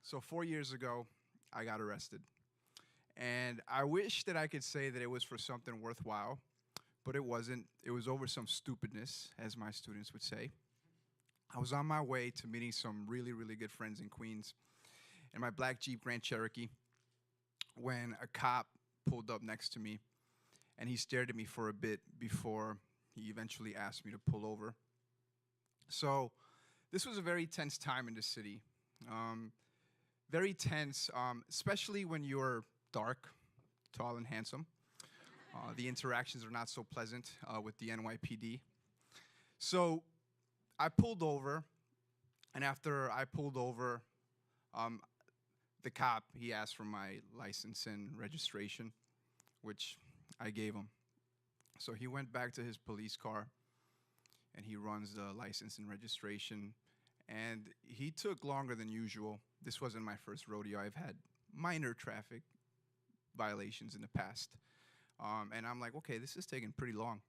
So 4 years ago, I got arrested. And I wish that I could say that it was for something worthwhile, but it wasn't. It was over some stupidness, as my students would say. I was on my way to meeting some really, really good friends in Queens in my black Jeep Grand Cherokee when a cop pulled up next to me and he stared at me for a bit before he eventually asked me to pull over. So this was a very tense time in the city. Very tense, especially when you're dark, tall, and handsome. The interactions are not so pleasant with the NYPD. So I pulled over, and after I pulled over, um, the cop, he asked for my license and registration, which I gave him. So he went back to his police car, and he runs the license and registration. And he took longer than usual. This wasn't my first rodeo. I've had minor traffic violations in the past. And I'm like, okay, this is taking pretty long.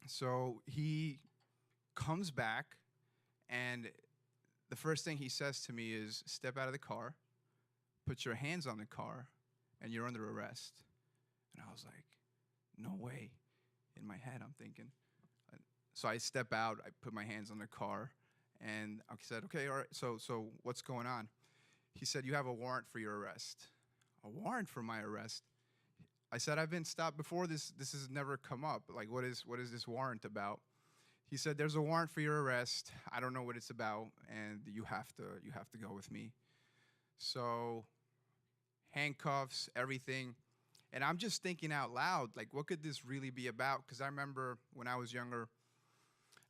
So he comes back, and the first thing he says to me is, step out of the car, put your hands on the car, and you're under arrest. And I was like, no way. In my head, I'm thinking. So I step out, I put my hands on the car, and I said, okay, all right, so what's going on? He said, you have a warrant for your arrest. A warrant for my arrest? I said, I've been stopped before. This has never come up. Like, what is this warrant about? He said, there's a warrant for your arrest. I don't know what it's about, and you have to go with me. So handcuffs, everything. And I'm just thinking out loud, like, what could this really be about? Because I remember when I was younger,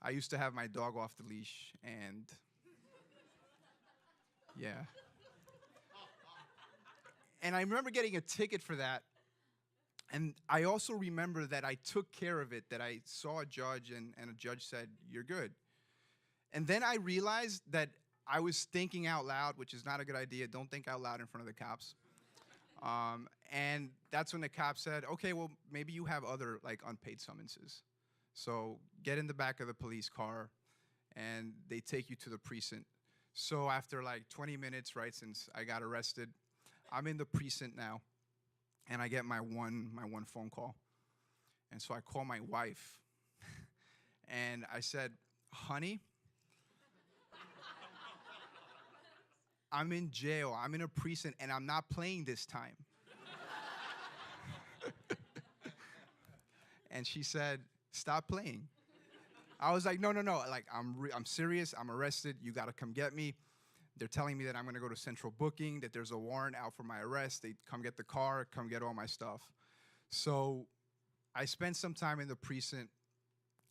I used to have my dog off the leash, and yeah. And I remember getting a ticket for that. And I also remember that I took care of it, that I saw a judge, and a judge said, you're good. And then I realized that I was thinking out loud, which is not a good idea. Don't think out loud in front of the cops. And that's when the cop said, okay, well, maybe you have other, like, unpaid summonses. So get in the back of the police car, and they take you to the precinct. So after like 20 minutes, right, since I got arrested, I'm in the precinct now, and I get my one phone call. And so I call my wife, and I said, honey, I'm in jail. I'm in a precinct, and I'm not playing this time. And she said, stop playing. I was like, no. Like, I'm serious. I'm arrested. You got to come get me. They're telling me that I'm going to go to central booking, that there's a warrant out for my arrest. They come get the car, come get all my stuff. So I spent some time in the precinct.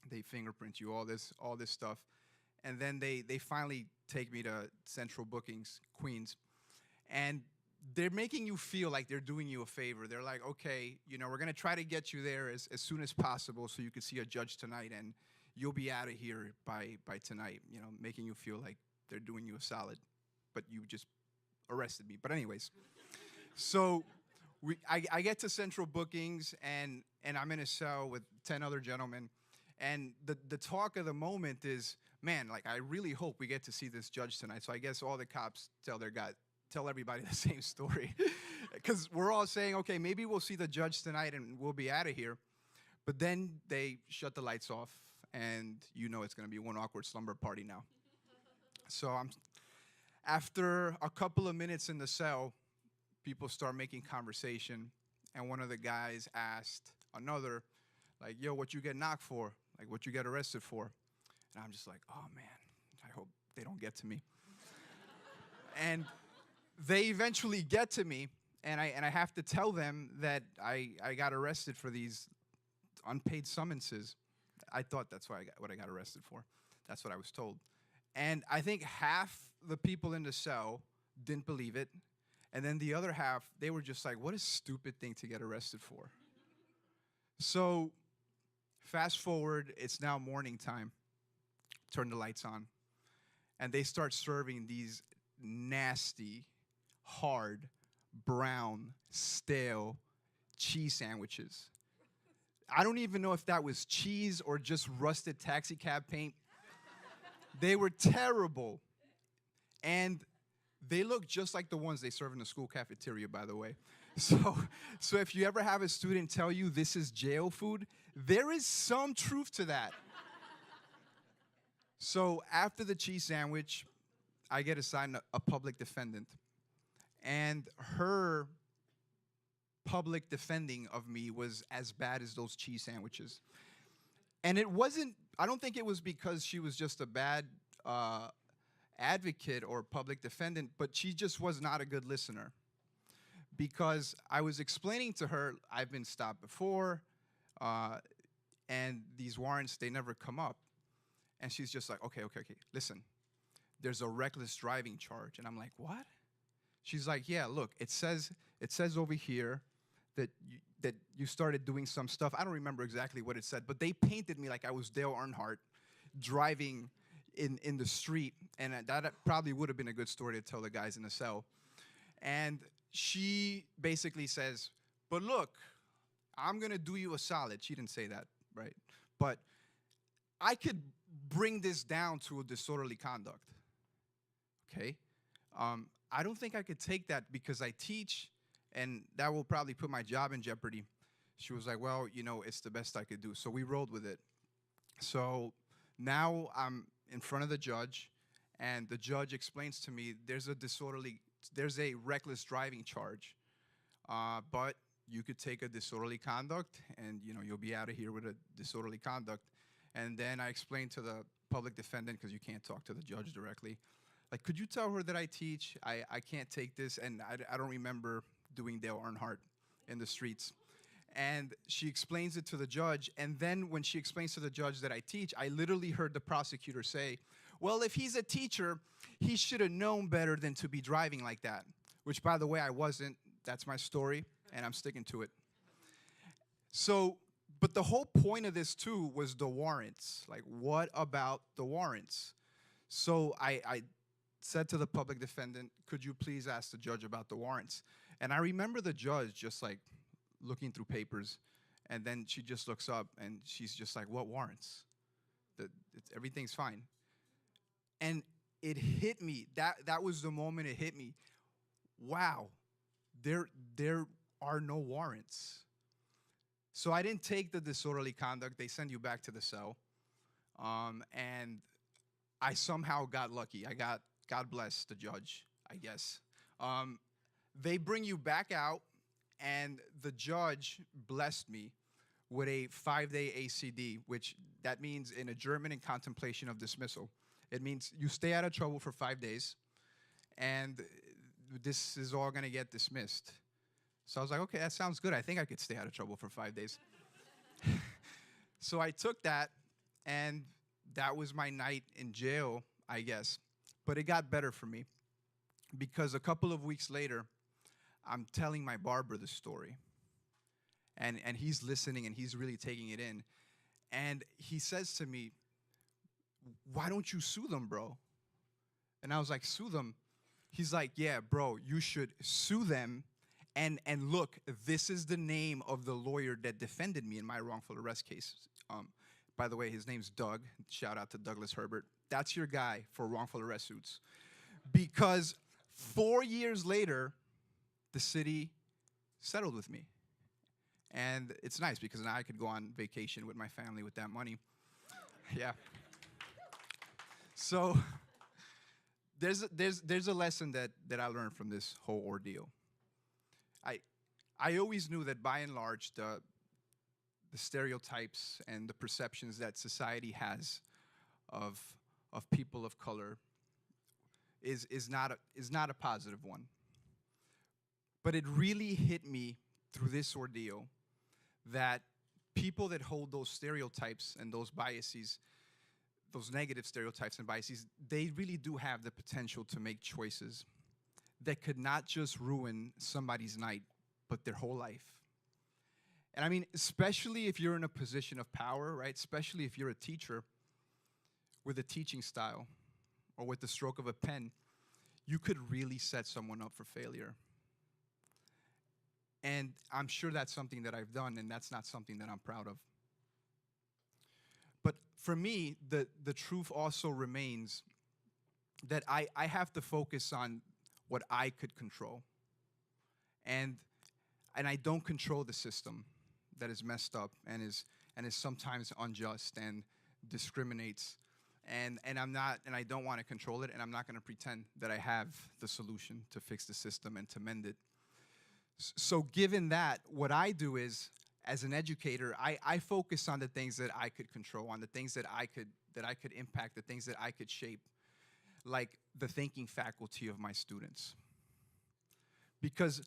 They fingerprint you, all this stuff. And then they finally take me to central bookings, Queens. And they're making you feel like they're doing you a favor. They're like, okay, we're going to try to get you there as soon as possible so you can see a judge tonight, and you'll be out of here by tonight, making you feel like they're doing you a solid. But you just arrested me. But anyways, so I get to central bookings, and I'm in a cell with 10 other gentlemen. And the talk of the moment is, man, like, I really hope we get to see this judge tonight. So I guess all the cops tell everybody the same story. Because we're all saying, okay, maybe we'll see the judge tonight and we'll be out of here. But then they shut the lights off, and it's going to be one awkward slumber party now. So after a couple of minutes in the cell, people start making conversation, and one of the guys asked another, like, yo, what you get knocked for? Like, what you get arrested for? And I'm just like, oh, man, I hope they don't get to me. And they eventually get to me, and I have to tell them that I got arrested for these unpaid summonses. I thought that's what I got arrested for. That's what I was told. And I think half the people in the cell didn't believe it. And then the other half, they were just like, what a stupid thing to get arrested for. So fast forward, it's now morning time. Turn the lights on. And they start serving these nasty, hard, brown, stale cheese sandwiches. I don't even know if that was cheese or just rusted taxi cab paint. They were terrible. And They look just like the ones they serve in the school cafeteria, by the way. So, so if you ever have a student tell you this is jail food, there is some truth to that. So after the cheese sandwich, I get assigned a public defendant. And her public defending of me was as bad as those cheese sandwiches. And it wasn't, I don't think it was because she was just a bad advocate or public defendant, but she just was not a good listener. Because I was explaining to her, I've been stopped before, and these warrants, they never come up. And she's just like, okay, listen, there's a reckless driving charge. And I'm like, what? She's like, yeah, look, it says over here that you started doing some stuff. I don't remember exactly what it said, but they painted me like I was Dale Earnhardt driving in the street, and that probably would have been a good story to tell the guys in the cell. And she basically says, but look, I'm going to do you a solid. She didn't say that, right? But I could bring this down to a disorderly conduct, okay? I don't think I could take that because I teach, and that will probably put my job in jeopardy. She was like, well, you know, it's the best I could do. So we rolled with it. So now I'm in front of the judge, and the judge explains to me there's a reckless driving charge, but you could take a disorderly conduct, and you know you'll be out of here with a disorderly conduct. And then I explained to the public defendant, because you can't talk to the judge directly, like, could you tell her that I teach? I can't take this, and I don't remember doing Dale Earnhardt in the streets. And she explains it to the judge, and then when she explains to the judge that I teach, I literally heard the prosecutor say, well, if he's a teacher, he should have known better than to be driving like that, which, by the way, I wasn't. That's my story, and I'm sticking to it. So, but the whole point of this, too, was the warrants. Like, what about the warrants? So I said to the public defendant, could you please ask the judge about the warrants? And I remember the judge just, like, looking through papers, and then she just looks up, and she's just like, what warrants? Everything's fine. And it hit me. That was the moment it hit me. Wow, there are no warrants. So I didn't take the disorderly conduct. They send you back to the cell. And I somehow got lucky. God bless the judge, I guess. They bring you back out, and the judge blessed me with a 5-day ACD, which that means in adjournment and contemplation of dismissal. It means you stay out of trouble for 5 days, and this is all going to get dismissed. So I was like, okay, that sounds good. I think I could stay out of trouble for 5 days. So I took that, and that was my night in jail, I guess. But it got better for me, because a couple of weeks later, I'm telling my barber the story. And he's listening, and he's really taking it in. And he says to me, why don't you sue them, bro? And I was like, sue them? He's like, yeah, bro, you should sue them. And look, this is the name of the lawyer that defended me in my wrongful arrest case. By the way, his name's Doug. Shout out to Douglas Herbert. That's your guy for wrongful arrest suits. Because 4 years later, the city settled with me. And it's nice because now I could go on vacation with my family with that money. Yeah. So there's a lesson that I learned from this whole ordeal. I always knew that by and large the stereotypes and the perceptions that society has of people of color is not a positive one. But it really hit me through this ordeal that people that hold those stereotypes and those biases, those negative stereotypes and biases, they really do have the potential to make choices that could not just ruin somebody's night, but their whole life. And I mean, especially if you're in a position of power, right? Especially if you're a teacher with a teaching style or with the stroke of a pen, you could really set someone up for failure. And I'm sure that's something that I've done, and that's not something that I'm proud of. But for me, the truth also remains that I have to focus on what I could control. And I don't control the system that is messed up and is sometimes unjust and discriminates. And I don't want to control it, and I'm not going to pretend that I have the solution to fix the system and to mend it. So given that, what I do is, as an educator, I focus on the things that I could control, on the things that I could impact, the things that I could shape, like the thinking faculty of my students. Because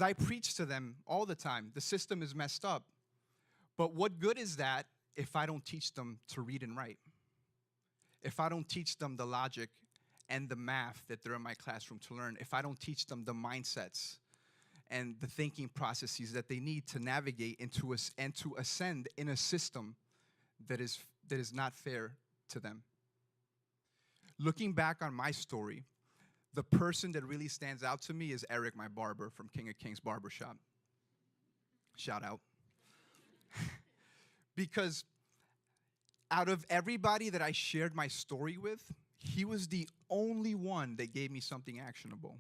I preach to them all the time, the system is messed up. But what good is that if I don't teach them to read and write? If I don't teach them the logic and the math that they're in my classroom to learn, if I don't teach them the mindsets and the thinking processes that they need to navigate into us and to ascend in a system that is not fair to them. Looking back on my story, the person that really stands out to me is Eric, my barber from King of Kings Barbershop. Shout out. Because out of everybody that I shared my story with, he was the only one that gave me something actionable.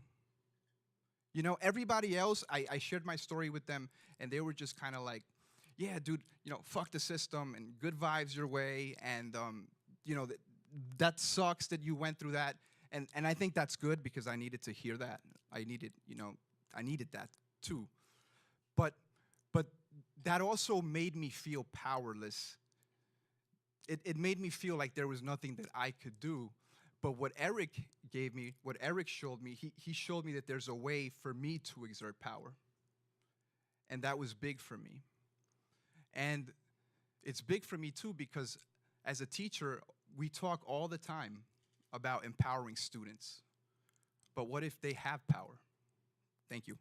You know, everybody else, I shared my story with them, and they were just kind of like, yeah, dude, you know, fuck the system, and good vibes your way, and, you know, that sucks that you went through that. And I think that's good because I needed to hear that. I needed that too. But that also made me feel powerless. It made me feel like there was nothing that I could do. But what Eric gave me, what Eric showed me, he showed me that there's a way for me to exert power. And that was big for me. And it's big for me too because as a teacher, we talk all the time about empowering students. But what if they have power? Thank you.